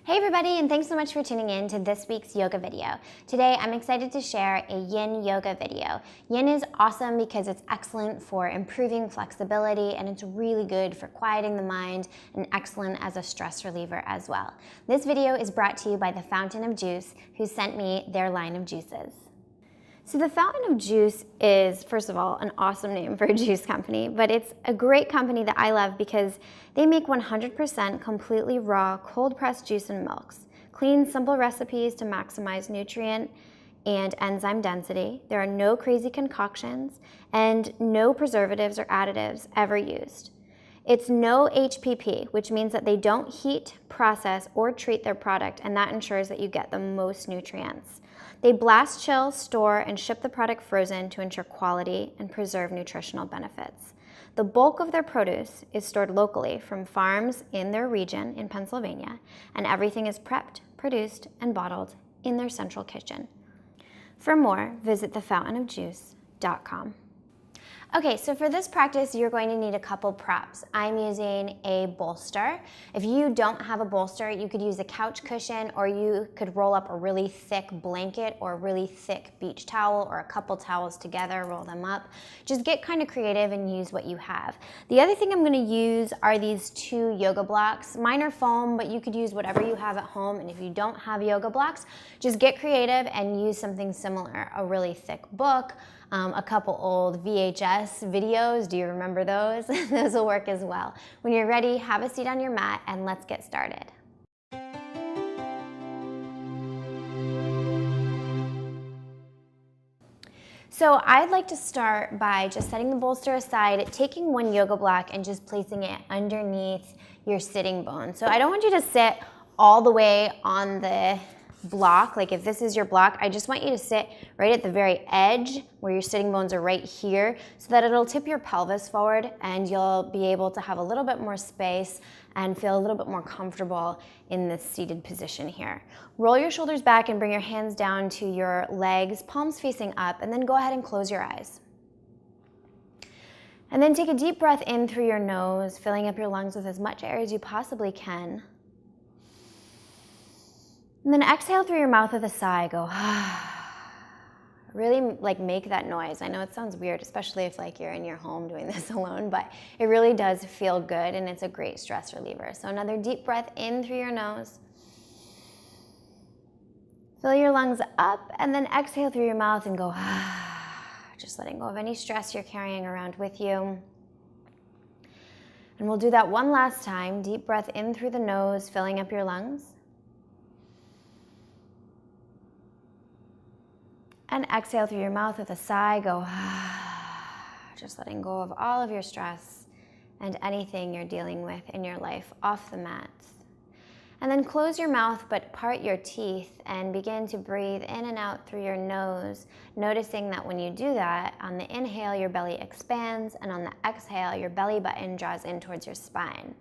Hey everybody, and thanks so much for tuning in to this week's yoga video. Today I'm excited to share a yin yoga video. Yin is awesome because it's excellent for improving flexibility and it's really good for quieting the mind and excellent as a stress reliever as well. This video is brought to you by the Fountain of Juice, who sent me their line of juices. So the Fountain of Juice is, first of all, an awesome name for a juice company, but it's a great company that I love because they make 100% completely raw, cold-pressed juice and milks. Clean, simple recipes to maximize nutrient and enzyme density. There are no crazy concoctions and no preservatives or additives ever used. It's no HPP, which means that they don't heat, process, or treat their product, and that ensures that you get the most nutrients. They blast, chill, store, and ship the product frozen to ensure quality and preserve nutritional benefits. The bulk of their produce is stored locally from farms in their region in Pennsylvania, and everything is prepped, produced, and bottled in their central kitchen. For more, visit thefountainofjuice.com. Okay, so for this practice, you're going to need a couple props. I'm using a bolster. If you don't have a bolster, you could use a couch cushion, or you could roll up a really thick blanket or a really thick beach towel, or a couple towels together, roll them up. Just get kind of creative and use what you have. The other thing I'm gonna use are these 2 yoga blocks. Mine are foam, but you could use whatever you have at home, and if you don't have yoga blocks, just get creative and use something similar. A really thick book, a couple old VHS videos. Do you remember those? Those will work as well. When you're ready, have a seat on your mat and let's get started. So I'd like to start by just setting the bolster aside, taking one yoga block and just placing it underneath your sitting bone. So I don't want you to sit all the way on the block. Like if this is your block, I just want you to sit right at the very edge where your sitting bones are right here, so that it'll tip your pelvis forward and you'll be able to have a little bit more space and feel a little bit more comfortable in this seated position here. Roll your shoulders back and bring your hands down to your legs, palms facing up, and then go ahead and close your eyes. And then take a deep breath in through your nose, filling up your lungs with as much air as you possibly can. And then exhale through your mouth with a sigh. Go, really make that noise. I know it sounds weird, especially if you're in your home doing this alone, but it really does feel good and it's a great stress reliever. So another deep breath in through your nose. Fill your lungs up and then exhale through your mouth and go, just letting go of any stress you're carrying around with you. And we'll do that one last time. Deep breath in through the nose, filling up your lungs. And exhale through your mouth with a sigh. Go, just letting go of all of your stress and anything you're dealing with in your life off the mat. And then close your mouth, but part your teeth and begin to breathe in and out through your nose, noticing that when you do that, on the inhale, your belly expands, and on the exhale, your belly button draws in towards your spine.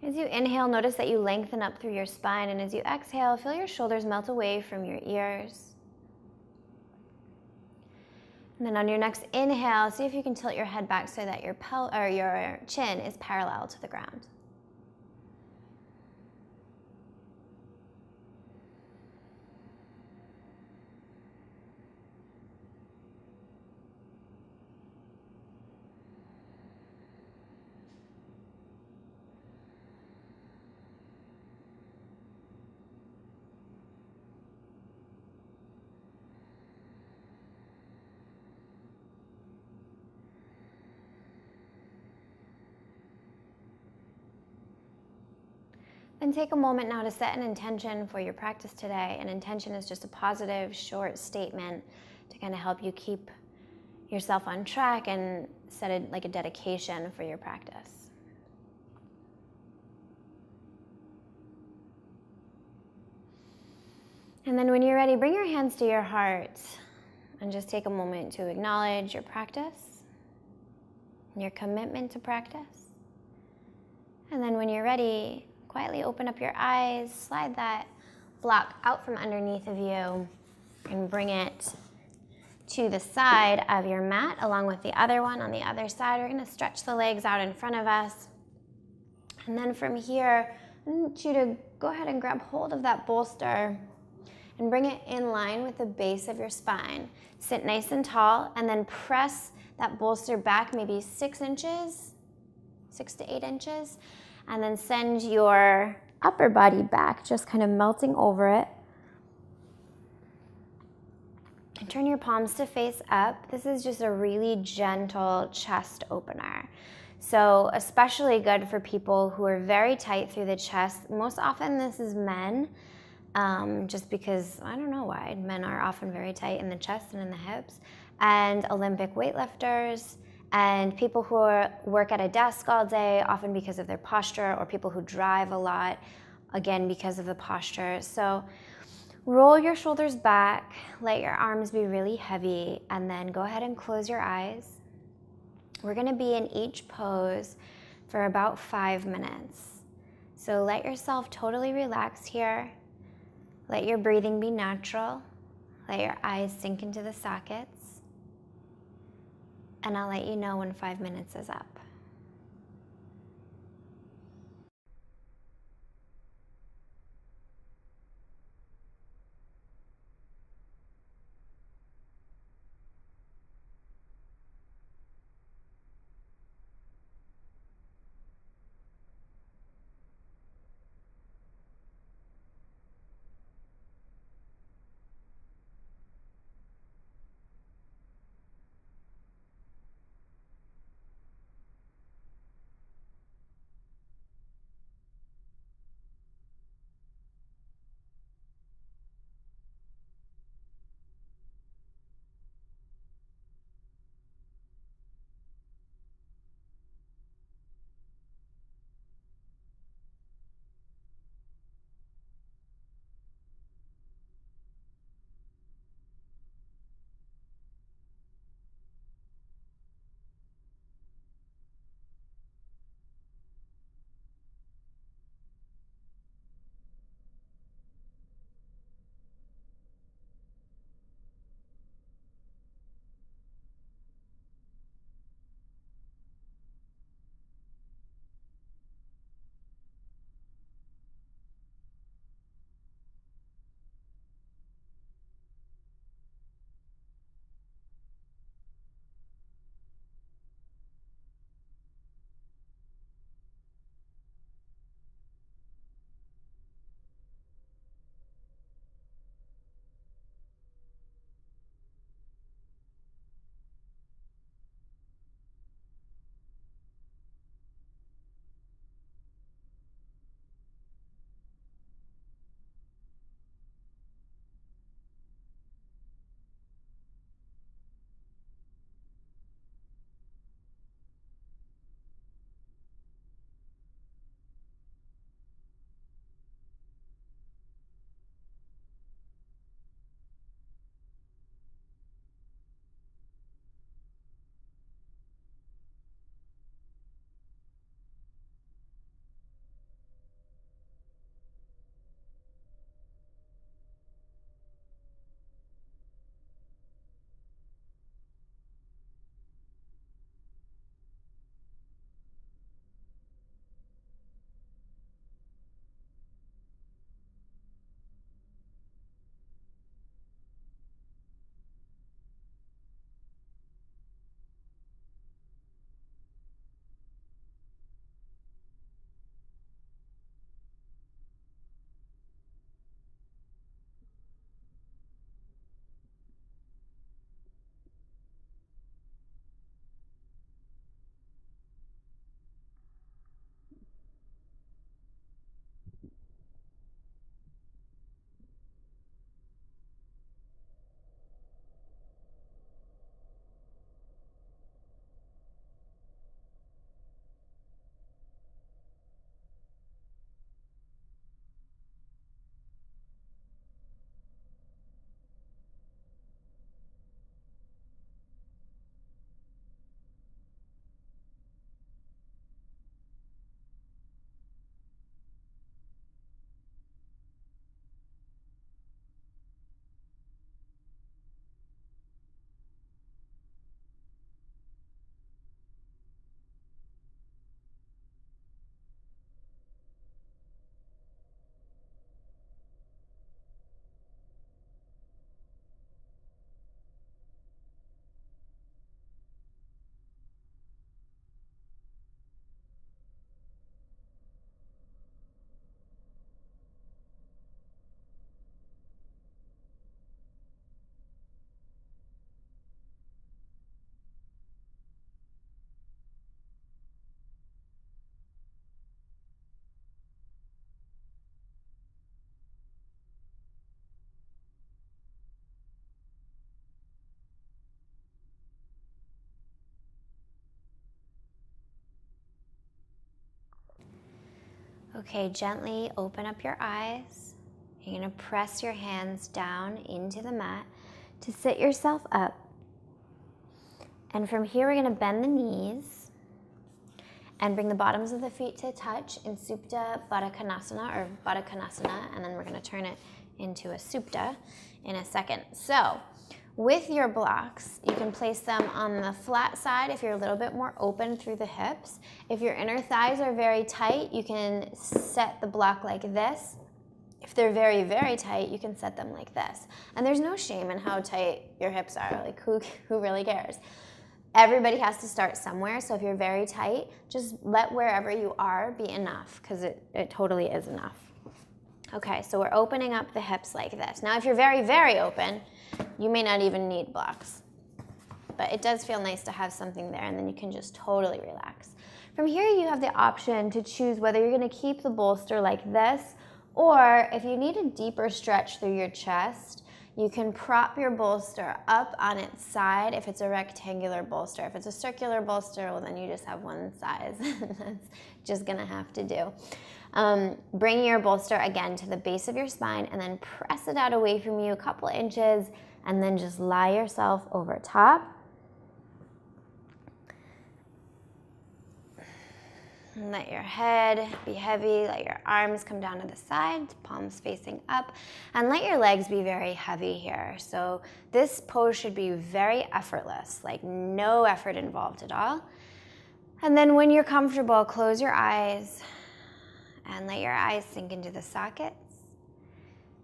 As you inhale, notice that you lengthen up through your spine, and as you exhale, feel your shoulders melt away from your ears. And then on your next inhale, see if you can tilt your head back so that your chin is parallel to the ground. And take a moment now to set an intention for your practice today. An intention is just a positive, short statement to kind of help you keep yourself on track and set it like a dedication for your practice. And then when you're ready, bring your hands to your heart and just take a moment to acknowledge your practice and your commitment to practice. And then when you're ready, quietly open up your eyes, slide that block out from underneath of you, and bring it to the side of your mat along with the other one on the other side. We're gonna stretch the legs out in front of us. And then from here, I want you to go ahead and grab hold of that bolster and bring it in line with the base of your spine. Sit nice and tall and then press that bolster back maybe 6 inches, 6 to 8 inches, and then send your upper body back, just kind of melting over it. And turn your palms to face up. This is just a really gentle chest opener. So especially good for people who are very tight through the chest. Most often this is men, just because, I don't know why, men are often very tight in the chest and in the hips, and Olympic weightlifters, and people who work at a desk all day, often because of their posture, or people who drive a lot, again, because of the posture. So roll your shoulders back, let your arms be really heavy, and then go ahead and close your eyes. We're gonna be in each pose for about 5 minutes. So let yourself totally relax here. Let your breathing be natural. Let your eyes sink into the sockets. And I'll let you know when 5 minutes is up. Okay, gently open up your eyes. You're gonna press your hands down into the mat to sit yourself up. And from here, we're gonna bend the knees and bring the bottoms of the feet to touch in Supta Baddha Konasana or Baddha Konasana, and then we're gonna turn it into a Supta in a second. So with your blocks, you can place them on the flat side if you're a little bit more open through the hips. If your inner thighs are very tight, you can set the block like this. If they're very, very tight, you can set them like this. And there's no shame in how tight your hips are. Like, who really cares? Everybody has to start somewhere, so if you're very tight, just let wherever you are be enough, because it totally is enough. Okay, so we're opening up the hips like this. Now, if you're very, very open, you may not even need blocks. But it does feel nice to have something there, and then you can just totally relax. From here, you have the option to choose whether you're gonna keep the bolster like this, or if you need a deeper stretch through your chest, you can prop your bolster up on its side if it's a rectangular bolster. If it's a circular bolster, well, then you just have one size. That's just gonna have to do. Bring your bolster again to the base of your spine and then press it out away from you a couple inches, and then just lie yourself over top. And let your head be heavy, let your arms come down to the sides, palms facing up, and let your legs be very heavy here. So this pose should be very effortless, like no effort involved at all. And then when you're comfortable, close your eyes and let your eyes sink into the sockets.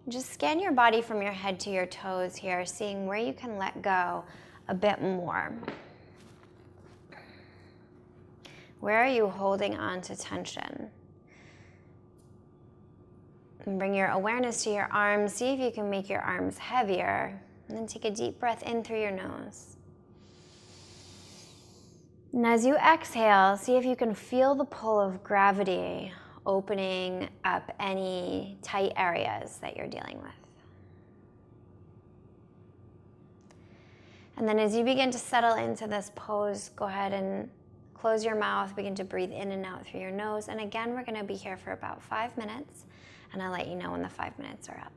Just scan your body from your head to your toes here, seeing where you can let go a bit more. Where are you holding on to tension? And bring your awareness to your arms. See if you can make your arms heavier. And then take a deep breath in through your nose. And as you exhale, see if you can feel the pull of gravity opening up any tight areas that you're dealing with. And then as you begin to settle into this pose, go ahead and close your mouth, begin to breathe in and out through your nose. And again, we're gonna be here for about 5 minutes, and I'll let you know when the 5 minutes are up.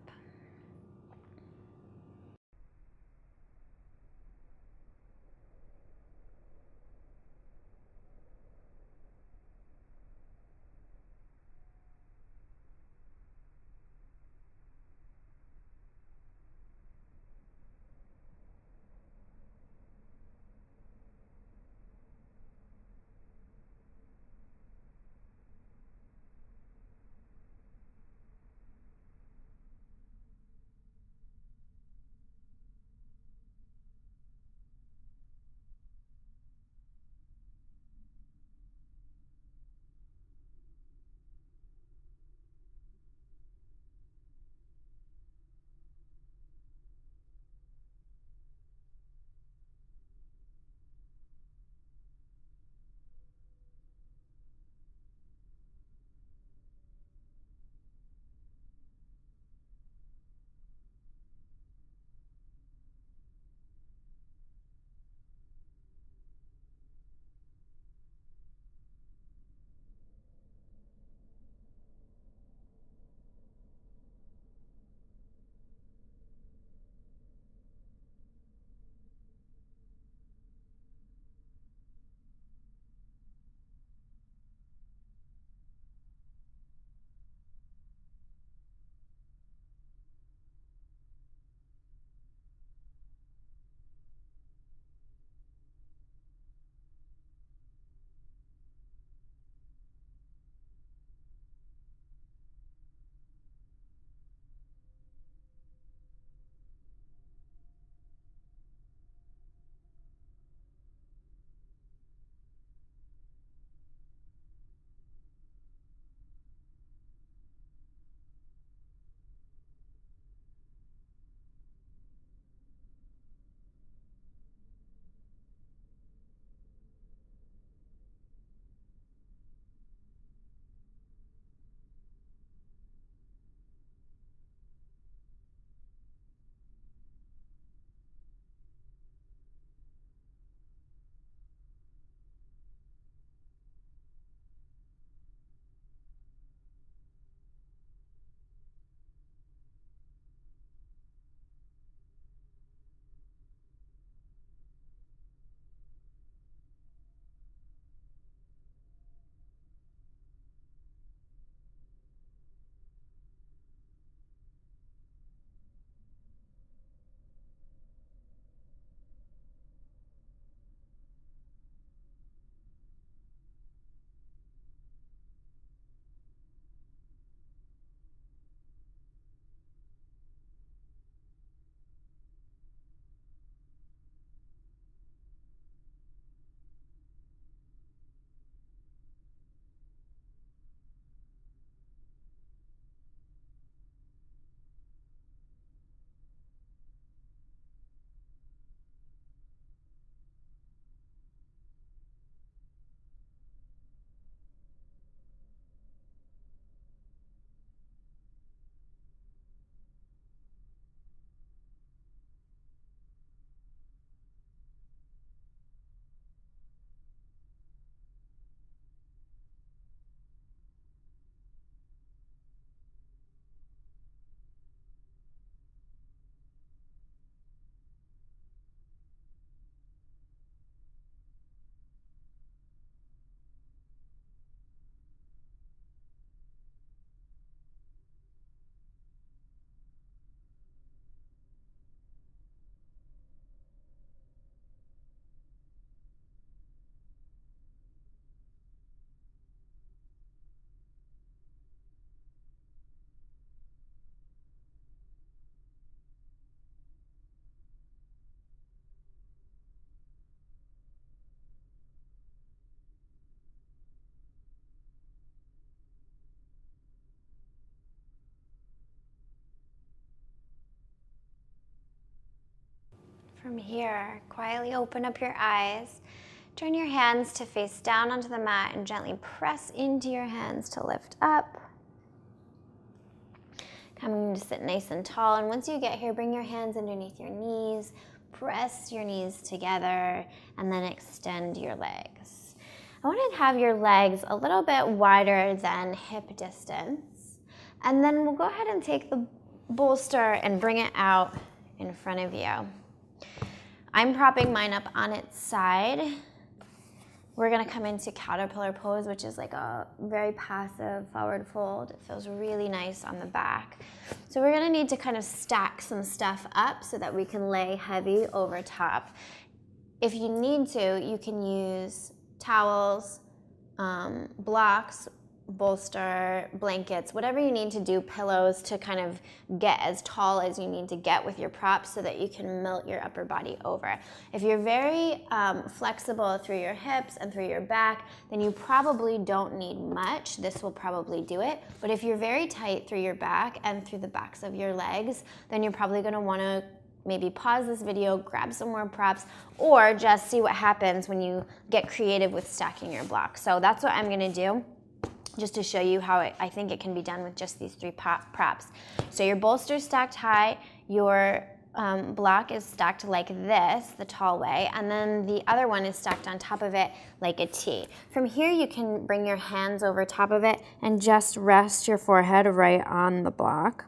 From here, quietly open up your eyes. Turn your hands to face down onto the mat and gently press into your hands to lift up. Coming to sit nice and tall, and once you get here, bring your hands underneath your knees, press your knees together, and then extend your legs. I want to have your legs a little bit wider than hip distance, and then we'll go ahead and take the bolster and bring it out in front of you. I'm propping mine up on its side. We're gonna come into caterpillar pose, which is like a very passive forward fold. It feels really nice on the back. So we're gonna need to kind of stack some stuff up so that we can lay heavy over top. If you need to, you can use towels, blocks, bolster, blankets, whatever you need to do, pillows, to kind of get as tall as you need to get with your props so that you can melt your upper body over. If you're very flexible through your hips and through your back, then you probably don't need much. This will probably do it. But if you're very tight through your back and through the backs of your legs, then you're probably gonna wanna maybe pause this video, grab some more props, or just see what happens when you get creative with stacking your blocks. So that's what I'm gonna do, just to show you how I think it can be done with just these three props. So your bolster's stacked high, your block is stacked like this, the tall way, and then the other one is stacked on top of it like a T. From here, you can bring your hands over top of it and just rest your forehead right on the block.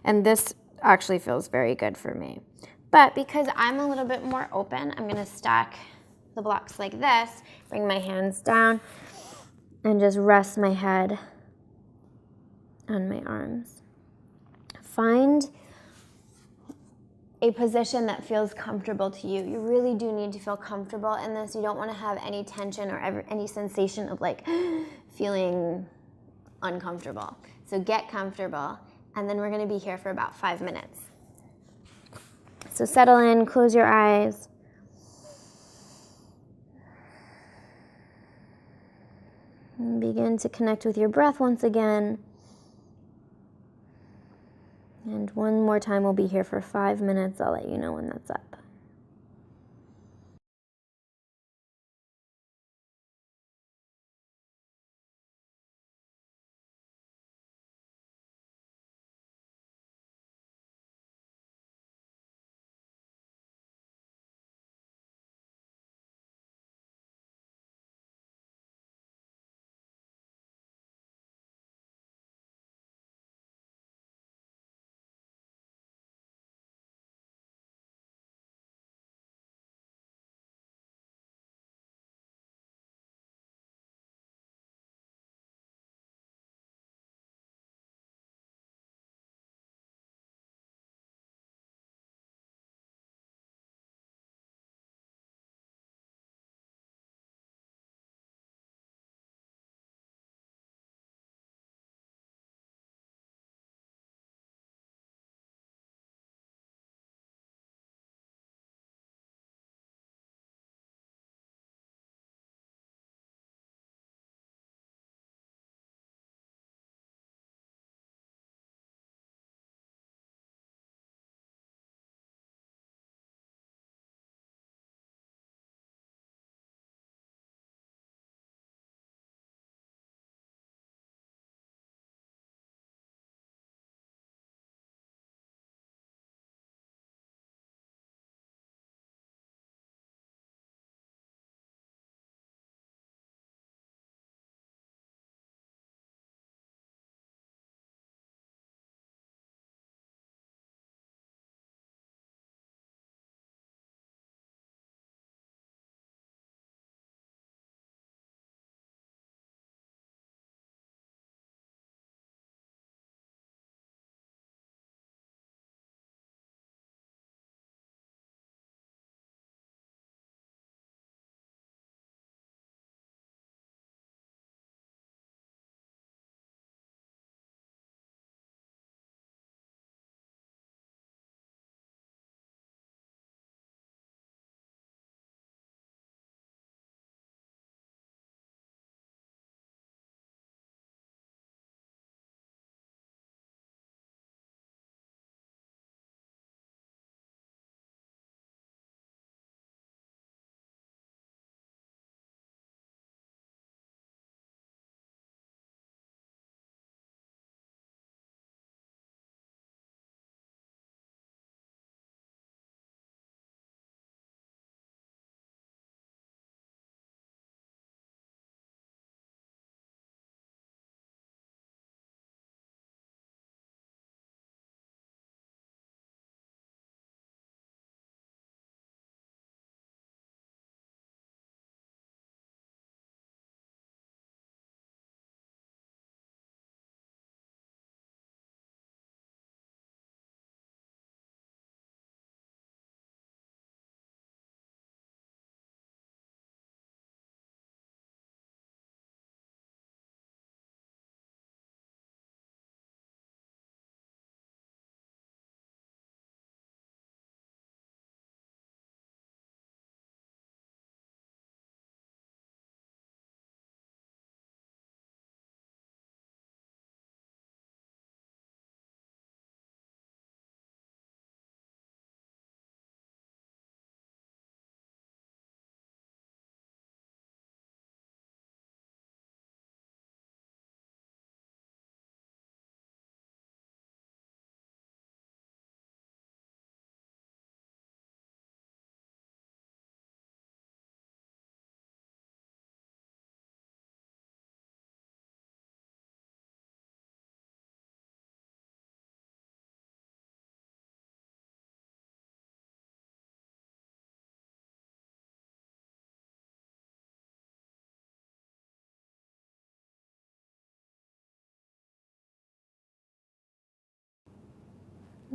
And this actually feels very good for me. But because I'm a little bit more open, I'm gonna stack the blocks like this, bring my hands down, and just rest my head on my arms. Find a position that feels comfortable to you. You really do need to feel comfortable in this. You don't want to have any tension or any sensation of like feeling uncomfortable. So get comfortable, and then we're gonna be here for about 5 minutes. So settle in, close your eyes. And begin to connect with your breath once again. And one more time, we'll be here for 5 minutes. I'll let you know when that's up.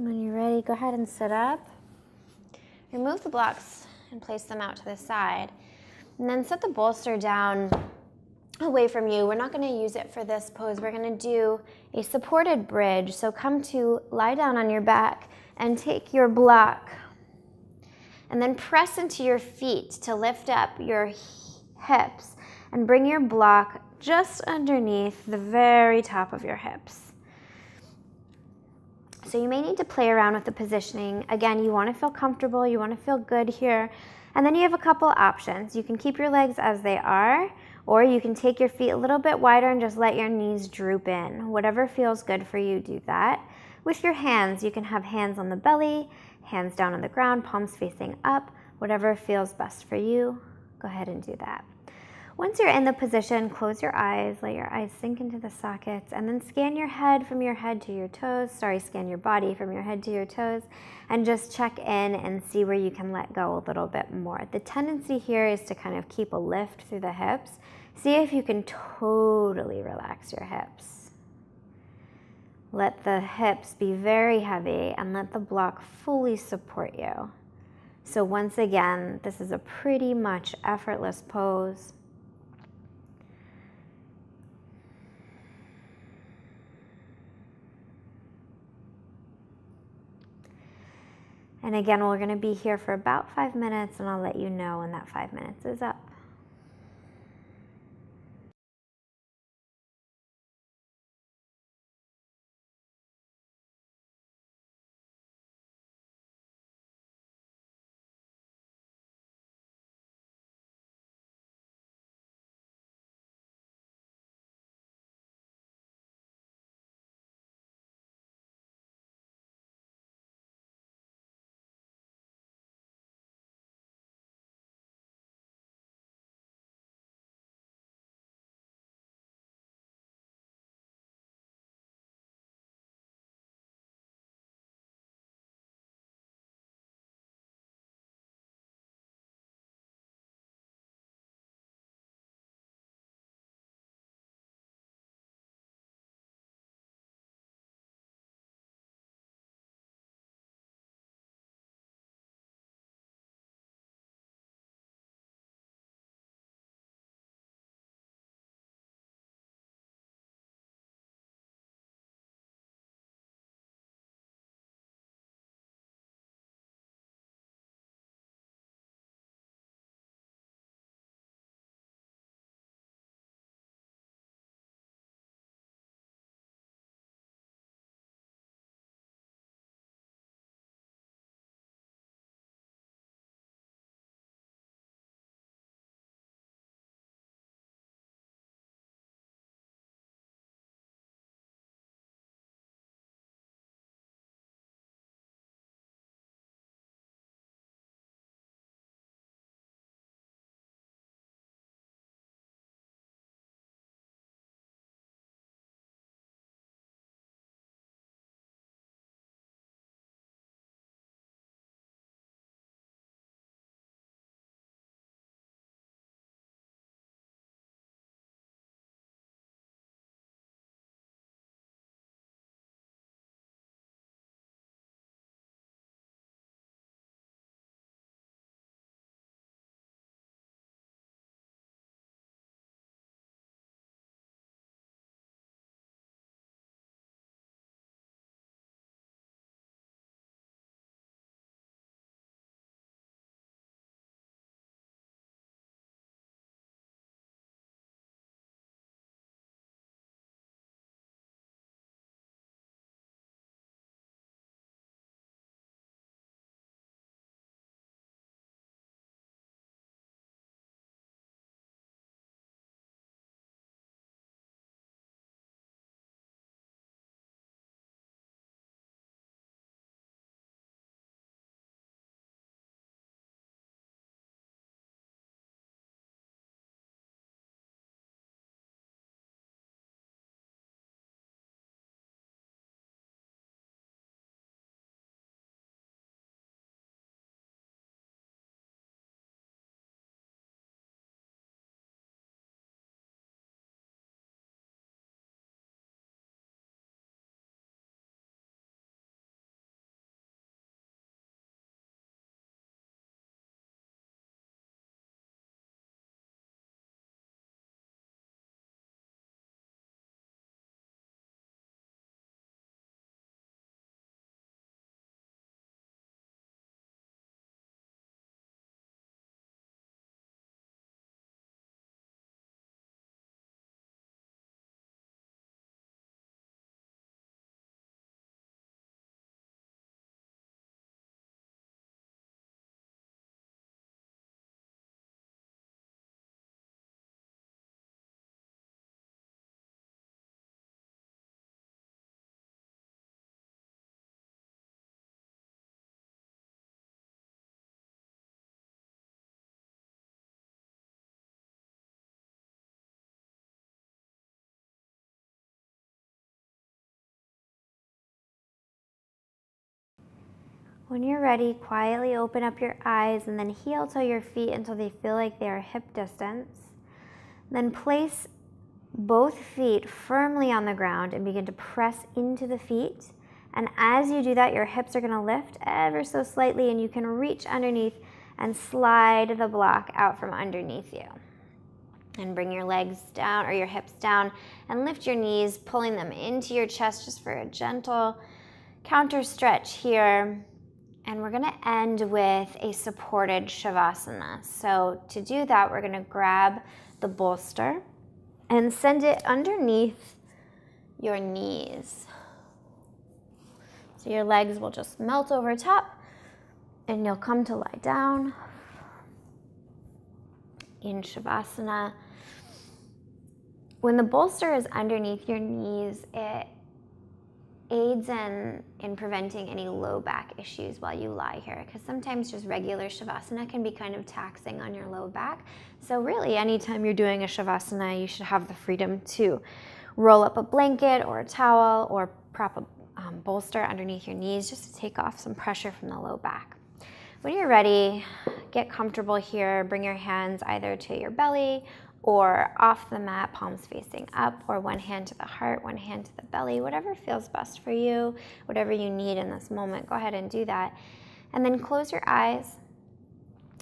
When you're ready, go ahead and sit up. Remove the blocks and place them out to the side. And then set the bolster down away from you. We're not going to use it for this pose. We're going to do a supported bridge. So come to lie down on your back and take your block and then press into your feet to lift up your hips and bring your block just underneath the very top of your hips. So you may need to play around with the positioning. Again, you want to feel comfortable, you want to feel good here. And then you have a couple options. You can keep your legs as they are, or you can take your feet a little bit wider and just let your knees droop in. Whatever feels good for you, do that. With your hands, you can have hands on the belly, hands down on the ground, palms facing up. Whatever feels best for you, go ahead and do that. Once you're in the position, close your eyes, let your eyes sink into the sockets, and then scan your head from your head to your toes. Scan your body from your head to your toes, and just check in and see where you can let go a little bit more. The tendency here is to kind of keep a lift through the hips. See if you can totally relax your hips. Let the hips be very heavy and let the block fully support you. So once again, this is a pretty much effortless pose. And again, we're going to be here for about 5 minutes, and I'll let you know when that 5 minutes is up. When you're ready, quietly open up your eyes and then heel toe your feet until they feel like they are hip distance. Then place both feet firmly on the ground and begin to press into the feet. And as you do that, your hips are going to lift ever so slightly, and you can reach underneath and slide the block out from underneath you. And bring your legs down or your hips down and lift your knees, pulling them into your chest just for a gentle counter stretch here. And we're going to end with a supported Shavasana. So to do that, we're going to grab the bolster and send it underneath your knees. So your legs will just melt over top and you'll come to lie down in Shavasana. When the bolster is underneath your knees, it aids in preventing any low back issues while you lie here, because sometimes just regular Shavasana can be kind of taxing on your low back. So really, anytime you're doing a Shavasana, you should have the freedom to roll up a blanket or a towel or prop a bolster underneath your knees just to take off some pressure from the low back. When you're ready, get comfortable here. Bring your hands either to your belly or off the mat, palms facing up, or one hand to the heart, one hand to the belly, whatever feels best for you, whatever you need in this moment, go ahead and do that. And then close your eyes.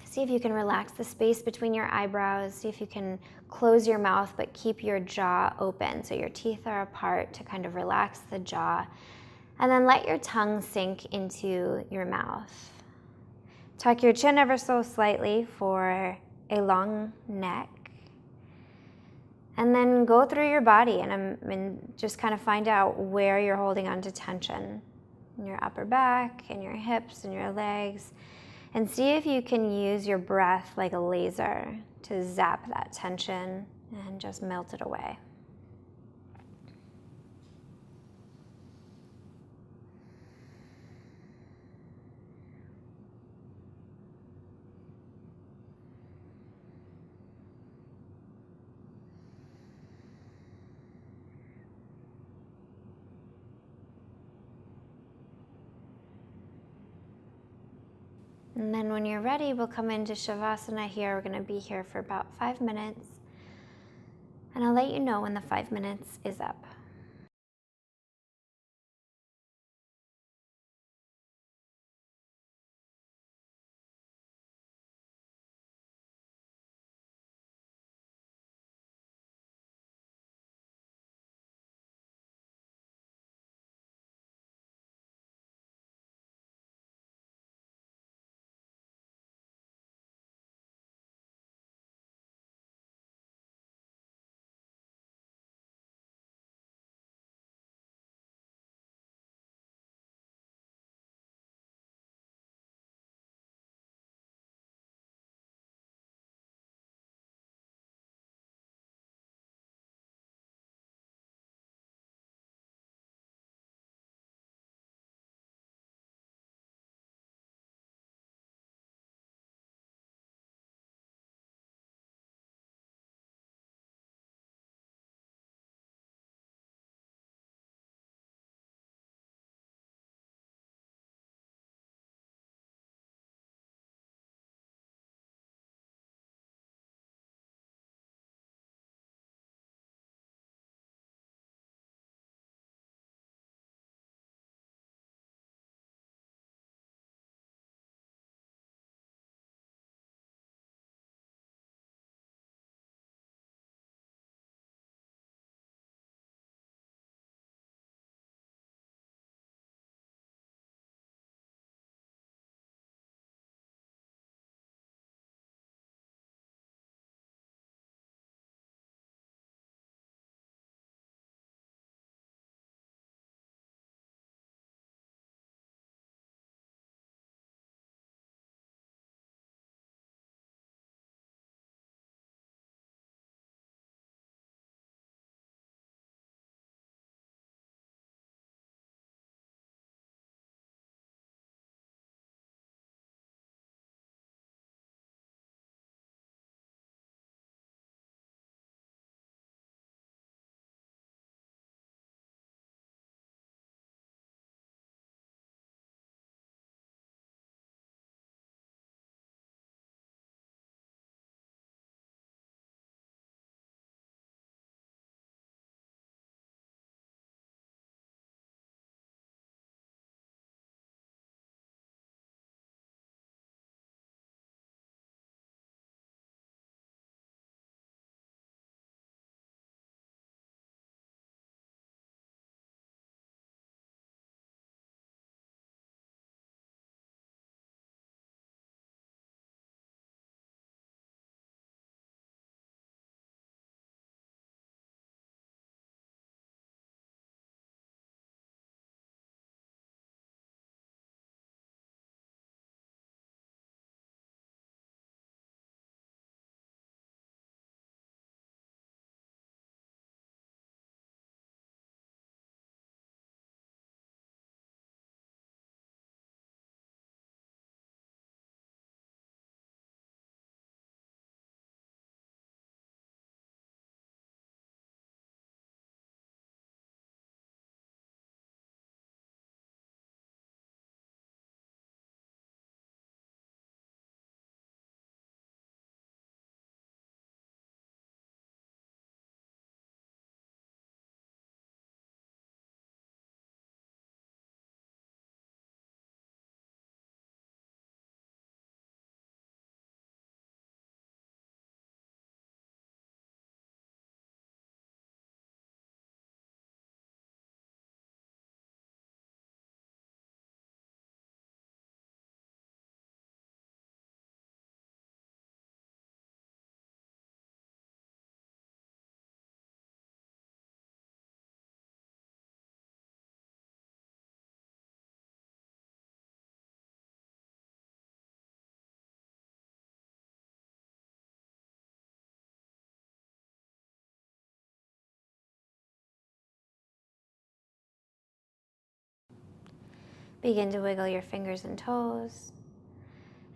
See if you can relax the space between your eyebrows. See if you can close your mouth but keep your jaw open so your teeth are apart to kind of relax the jaw. And then let your tongue sink into your mouth. Tuck your chin ever so slightly for a long neck. And then go through your body and just kind of find out where you're holding on to tension in your upper back, in your hips, in your legs. And see if you can use your breath like a laser to zap that tension and just melt it away. And then when you're ready, we'll come into Shavasana here. We're going to be here for about 5 minutes. And I'll let you know when the 5 minutes is up. Begin to wiggle your fingers and toes.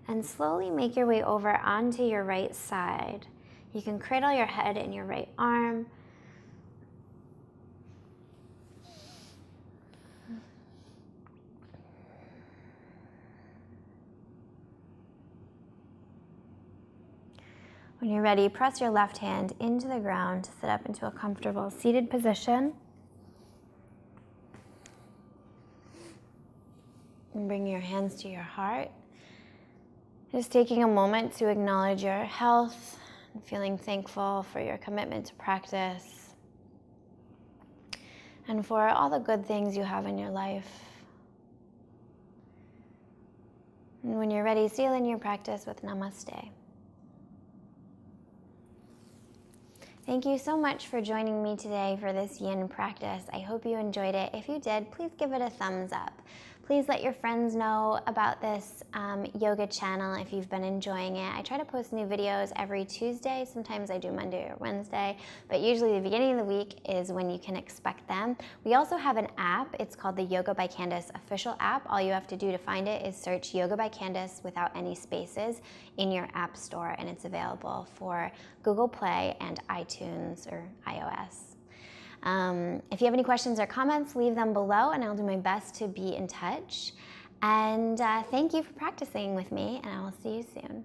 And slowly make your way over onto your right side. You can cradle your head in your right arm. When you're ready, press your left hand into the ground to sit up into a comfortable seated position. And bring your hands to your heart. Just taking a moment to acknowledge your health and feeling thankful for your commitment to practice and for all the good things you have in your life. And when you're ready, seal in your practice with Namaste. Thank you so much for joining me today for this yin practice. I hope you enjoyed it. If you did, please give it a thumbs up. Please let your friends know about this yoga channel if you've been enjoying it. I try to post new videos every Tuesday. Sometimes I do Monday or Wednesday, but usually the beginning of the week is when you can expect them. We also have an app. It's called the Yoga by Candace official app. All you have to do to find it is search Yoga by Candace without any spaces in your app store, and it's available for Google Play and iTunes or iOS. If you have any questions or comments, leave them below and I'll do my best to be in touch. And thank you for practicing with me, and I will see you soon.